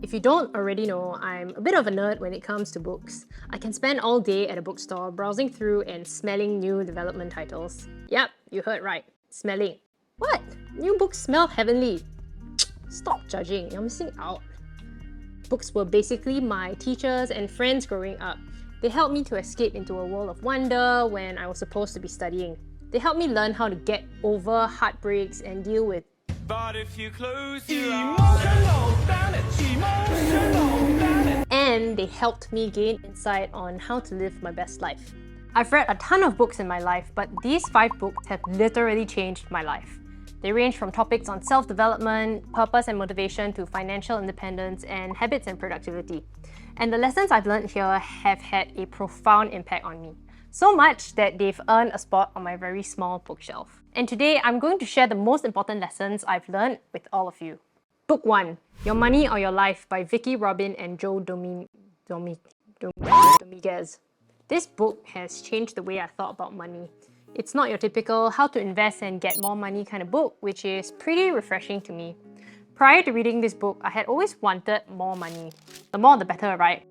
If you don't already know, I'm a bit of a nerd when it comes to books. I can spend all day at a bookstore browsing through and smelling new development titles. Yep, you heard right. Smelling. What? New books smell heavenly. Stop judging, you're missing out. Books were basically my teachers and friends growing up. They helped me to escape into a world of wonder when I was supposed to be studying. They helped me learn how to get over heartbreaks and deal with But if you close your eyes, and they helped me gain insight on how to live my best life. I've read a ton of books in my life, but these 5 books have literally changed my life. They range from topics on self-development, purpose and motivation to financial independence and habits and productivity. And the lessons I've learned here have had a profound impact on me. So much that they've earned a spot on my very small bookshelf. And today, I'm going to share the most important lessons I've learned with all of you. Book 1, Your Money or Your Life by Vicky Robin and Joe Dominguez. This book has changed the way I thought about money. It's not your typical how to invest and get more money kind of book, which is pretty refreshing to me. Prior to reading this book, I had always wanted more money. The more the better, right?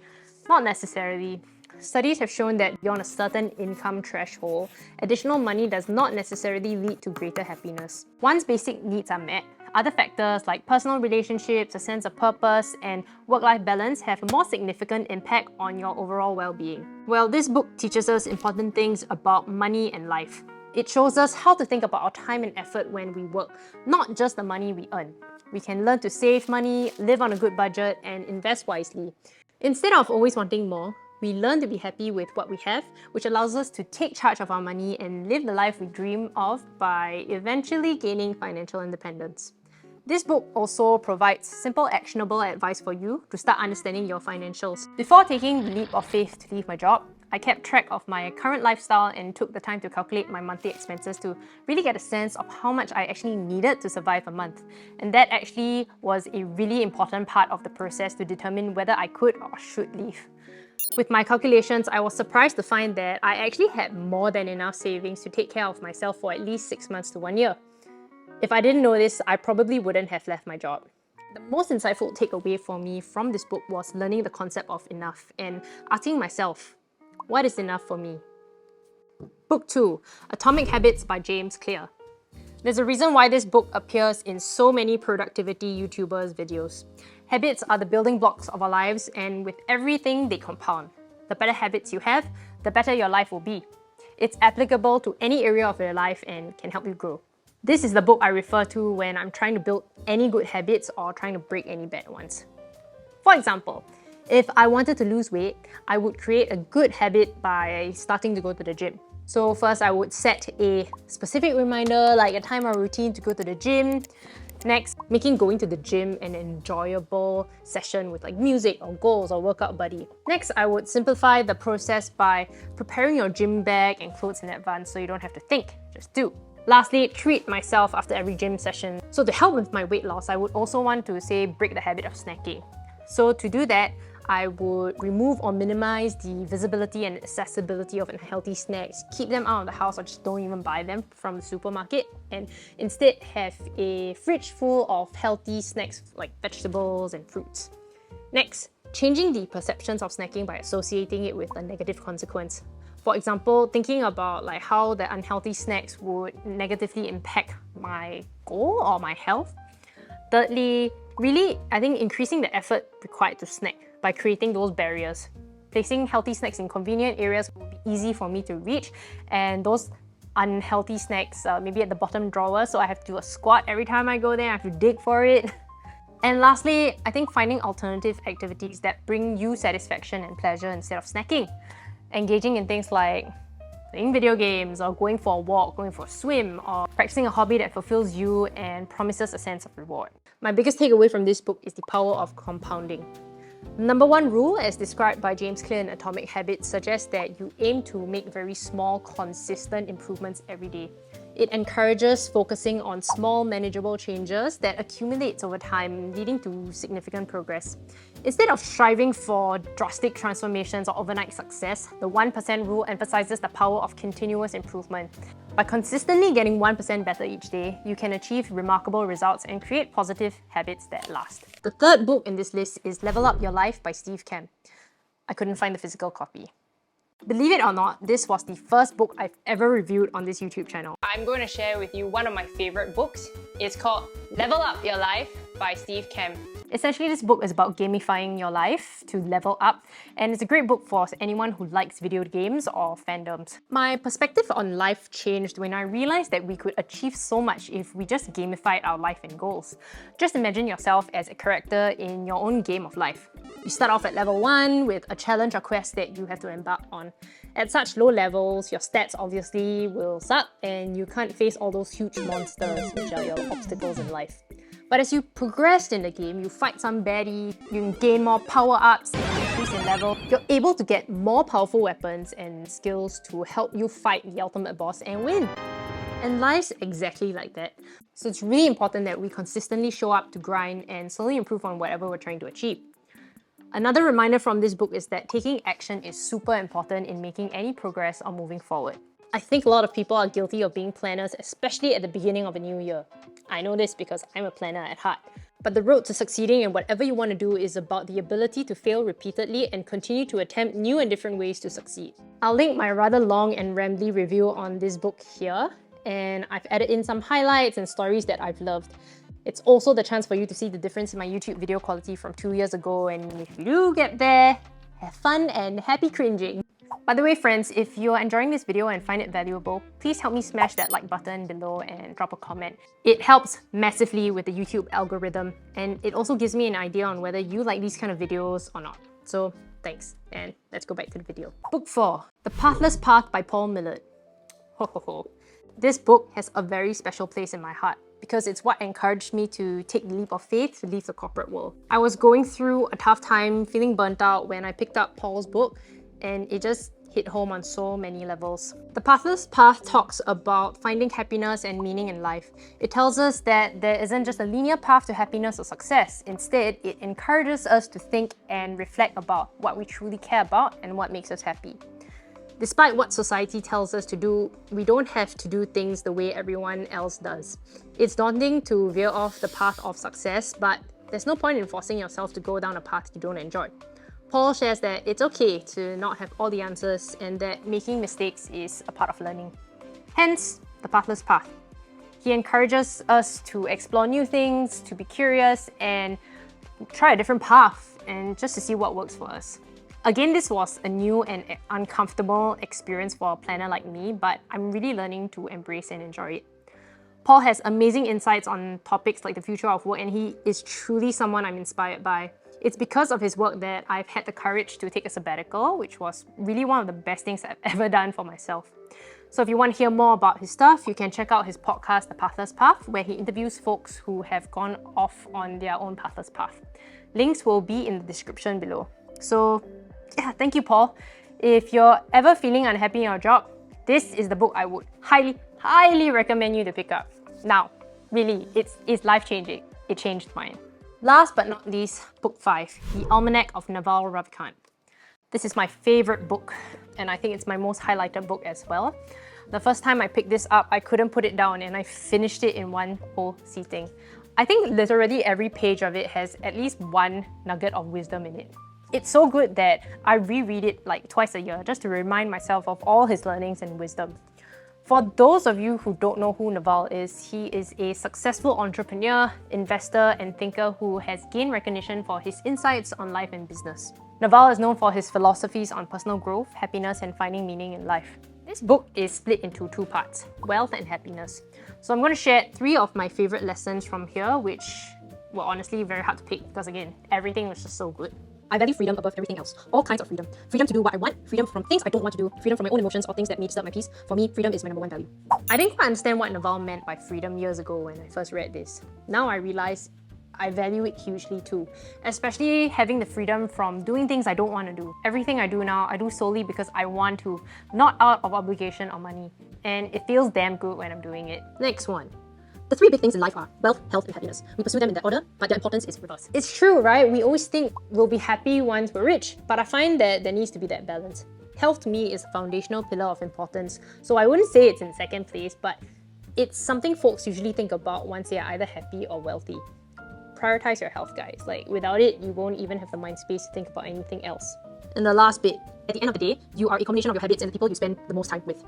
Not necessarily. Studies have shown that beyond a certain income threshold, additional money does not necessarily lead to greater happiness. Once basic needs are met, other factors like personal relationships, a sense of purpose, and work-life balance have a more significant impact on your overall well-being. Well, this book teaches us important things about money and life. It shows us how to think about our time and effort when we work, not just the money we earn. We can learn to save money, live on a good budget, and invest wisely. Instead of always wanting more, we learn to be happy with what we have, which allows us to take charge of our money and live the life we dream of by eventually gaining financial independence. This book also provides simple, actionable advice for you to start understanding your financials. Before taking the leap of faith to leave my job, I kept track of my current lifestyle and took the time to calculate my monthly expenses to really get a sense of how much I actually needed to survive a month. And that actually was a really important part of the process to determine whether I could or should leave. With my calculations, I was surprised to find that I actually had more than enough savings to take care of myself for at least 6 months to 1 year. If I didn't know this, I probably wouldn't have left my job. The most insightful takeaway for me from this book was learning the concept of enough and asking myself, what is enough for me? Book 2, Atomic Habits by James Clear. There's a reason why this book appears in so many productivity YouTubers' videos. Habits are the building blocks of our lives, and with everything, they compound. The better habits you have, the better your life will be. It's applicable to any area of your life and can help you grow. This is the book I refer to when I'm trying to build any good habits or trying to break any bad ones. For example, if I wanted to lose weight, I would create a good habit by starting to go to the gym. So first, I would set a specific reminder, like a time or routine to go to the gym. Next, making going to the gym an enjoyable session with like music or goals or workout buddy. Next, I would simplify the process by preparing your gym bag and clothes in advance so you don't have to think, just do. Lastly, treat myself after every gym session. So to help with my weight loss, I would also want to break the habit of snacking. So to do that, I would remove or minimize the visibility and accessibility of unhealthy snacks, keep them out of the house or just don't even buy them from the supermarket, and instead have a fridge full of healthy snacks like vegetables and fruits. Next, changing the perceptions of snacking by associating it with a negative consequence. For example, thinking about like how the unhealthy snacks would negatively impact my goal or my health. Thirdly, really, I think increasing the effort required to snack by creating those barriers. Placing healthy snacks in convenient areas will be easy for me to reach, and those unhealthy snacks maybe at the bottom drawer, so I have to do a squat every time I go there, I have to dig for it. And lastly, I think finding alternative activities that bring you satisfaction and pleasure instead of snacking. Engaging in things like playing video games or going for a walk, going for a swim, or practicing a hobby that fulfills you and promises a sense of reward. My biggest takeaway from this book is the power of compounding. Number 1 rule, as described by James Clear in Atomic Habits, suggests that you aim to make very small, consistent improvements every day. It encourages focusing on small, manageable changes that accumulate over time, leading to significant progress. Instead of striving for drastic transformations or overnight success, the 1% rule emphasizes the power of continuous improvement. By consistently getting 1% better each day, you can achieve remarkable results and create positive habits that last. The third book in this list is Level Up Your Life by Steve Kamb. I couldn't find the physical copy. Believe it or not, this was the first book I've ever reviewed on this YouTube channel. I'm going to share with you one of my favorite books. It's called Level Up Your Life by Steve Kamb. Essentially, this book is about gamifying your life to level up, and it's a great book for anyone who likes video games or fandoms. My perspective on life changed when I realized that we could achieve so much if we just gamified our life and goals. Just imagine yourself as a character in your own game of life. You start off at level 1 with a challenge or quest that you have to embark on. At such low levels, your stats obviously will suck and you can't face all those huge monsters which are your obstacles in life. But as you progress in the game, you fight some baddie, you gain more power-ups and increase in level, you're able to get more powerful weapons and skills to help you fight the ultimate boss and win. And life's exactly like that. So it's really important that we consistently show up to grind and slowly improve on whatever we're trying to achieve. Another reminder from this book is that taking action is super important in making any progress or moving forward. I think a lot of people are guilty of being planners, especially at the beginning of a new year. I know this because I'm a planner at heart. But the road to succeeding in whatever you want to do is about the ability to fail repeatedly and continue to attempt new and different ways to succeed. I'll link my rather long and rambly review on this book here, and I've added in some highlights and stories that I've loved. It's also the chance for you to see the difference in my YouTube video quality from 2 years ago, and if you do get there, have fun and happy cringing. By the way, friends, if you're enjoying this video and find it valuable, please help me smash that like button below and drop a comment. It helps massively with the YouTube algorithm, and it also gives me an idea on whether you like these kind of videos or not. So thanks, and let's go back to the video. Book 4, The Pathless Path by Paul Millard. Ho ho ho. This book has a very special place in my heart because it's what encouraged me to take the leap of faith to leave the corporate world. I was going through a tough time, feeling burnt out when I picked up Paul's book, and it just hit home on so many levels. The Pathless Path talks about finding happiness and meaning in life. It tells us that there isn't just a linear path to happiness or success. Instead, it encourages us to think and reflect about what we truly care about and what makes us happy. Despite what society tells us to do, we don't have to do things the way everyone else does. It's daunting to veer off the path of success, but there's no point in forcing yourself to go down a path you don't enjoy. Paul shares that it's okay to not have all the answers and that making mistakes is a part of learning. Hence, the Pathless Path. He encourages us to explore new things, to be curious, and try a different path, and just to see what works for us. Again, this was a new and uncomfortable experience for a planner like me, but I'm really learning to embrace and enjoy it. Paul has amazing insights on topics like the future of work, and he is truly someone I'm inspired by. It's because of his work that I've had the courage to take a sabbatical, which was really one of the best things I've ever done for myself. So if you want to hear more about his stuff, you can check out his podcast, The Pathless Path, where he interviews folks who have gone off on their own pathless path. Links will be in the description below. So yeah, thank you, Paul. If you're ever feeling unhappy in your job, this is the book I would highly recommend you to pick up. Now, really, it's life-changing. It changed mine. Last but not least, Book 5, The Almanack of Naval, Ravikant. This is my favorite book, and I think it's my most highlighted book as well. The first time I picked this up, I couldn't put it down, and I finished it in one whole sitting. I think literally every page of it has at least one nugget of wisdom in it. It's so good that I reread it like twice a year just to remind myself of all his learnings and wisdom. For those of you who don't know who Naval is, he is a successful entrepreneur, investor, and thinker who has gained recognition for his insights on life and business. Naval is known for his philosophies on personal growth, happiness, and finding meaning in life. This book is split into two parts, wealth and happiness. So I'm going to share 3 of my favorite lessons from here, which were honestly very hard to pick because again, everything was just so good. I value freedom above everything else. All kinds of freedom. Freedom to do what I want, freedom from things I don't want to do, freedom from my own emotions or things that may disturb my peace. For me, freedom is my #1 value. I didn't quite understand what Naval meant by freedom years ago when I first read this. Now I realize I value it hugely too, especially having the freedom from doing things I don't want to do. Everything I do now, I do solely because I want to, not out of obligation or money. And it feels damn good when I'm doing it. Next one. The 3 big things in life are wealth, health, and happiness. We pursue them in that order, but their importance is reversed. It's true, right? We always think we'll be happy once we're rich, but I find that there needs to be that balance. Health to me is a foundational pillar of importance, so I wouldn't say it's in second place, but it's something folks usually think about once they are either happy or wealthy. Prioritize your health, guys. Like, without it, you won't even have the mind space to think about anything else. And the last bit, at the end of the day, you are a combination of your habits and the people you spend the most time with.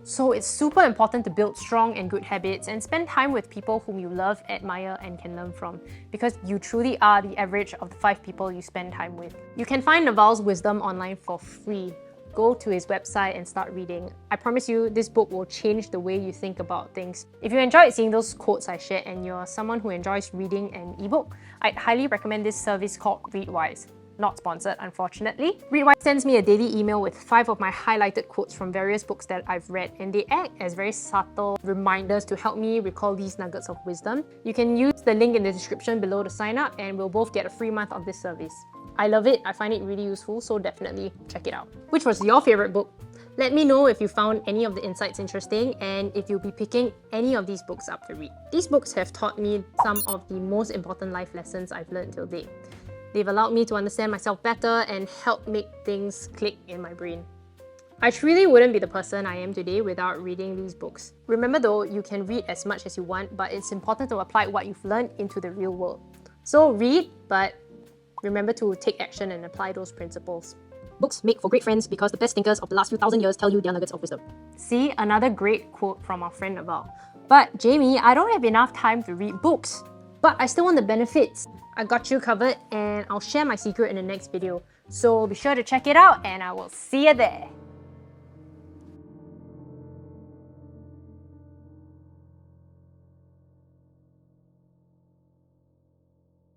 So it's super important to build strong and good habits and spend time with people whom you love, admire, and can learn from, because you truly are the average of the 5 people you spend time with. You can find Naval's wisdom online for free. Go to his website and start reading. I promise you, this book will change the way you think about things. If you enjoyed seeing those quotes I shared and you're someone who enjoys reading an ebook, I'd highly recommend this service called Readwise. Not sponsored, unfortunately. Readwise sends me a daily email with 5 of my highlighted quotes from various books that I've read, and they act as very subtle reminders to help me recall these nuggets of wisdom. You can use the link in the description below to sign up, and we'll both get a free month of this service. I love it, I find it really useful, so definitely check it out. Which was your favorite book? Let me know if you found any of the insights interesting and if you'll be picking any of these books up to read. These books have taught me some of the most important life lessons I've learned till date. They've allowed me to understand myself better and help make things click in my brain. I truly wouldn't be the person I am today without reading these books. Remember though, you can read as much as you want, but it's important to apply what you've learned into the real world. So read, but remember to take action and apply those principles. Books make for great friends because the best thinkers of the last few thousand years tell you their nuggets of wisdom. See, another great quote from our friend Naval. But Jamie, I don't have enough time to read books, but I still want the benefits. I got you covered and I'll share my secret in the next video. So be sure to check it out and I will see you there.